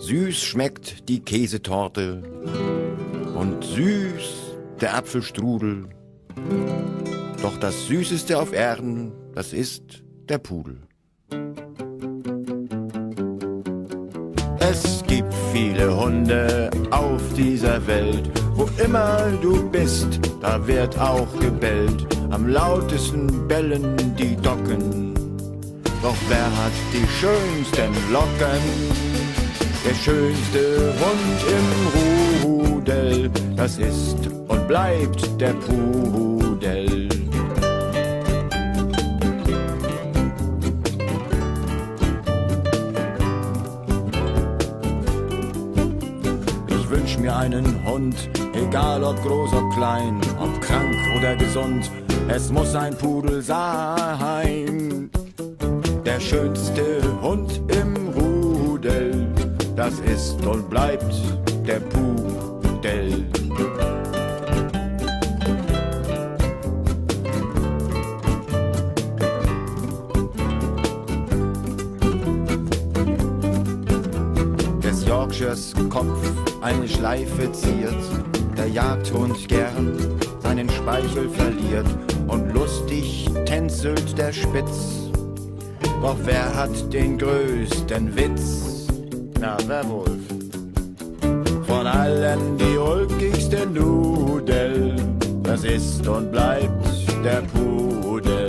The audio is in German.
Süß schmeckt die Käsetorte und süß der Apfelstrudel. Doch das Süßeste auf Erden, das ist der Pudel. Es gibt viele Hunde auf dieser Welt. Wo immer du bist, da wird auch gebellt. Am lautesten bellen die Docken. Doch wer hat die schönsten Locken? Der schönste Hund im Rudel, das ist und bleibt der Pudel. Ich wünsch mir einen Hund, egal ob groß oder klein, ob krank oder gesund, es muss ein Pudel sein. Der schönste Hund im Rudel, das ist und bleibt der Pudel. Des Yorkshires Kopf eine Schleife ziert, der Jagdhund gern seinen Speichel verliert und lustig tänzelt der Spitz. Doch wer hat den größten Witz? Na, wer wohl? Von allen die ulkigste Nudel, das ist und bleibt der Pudel.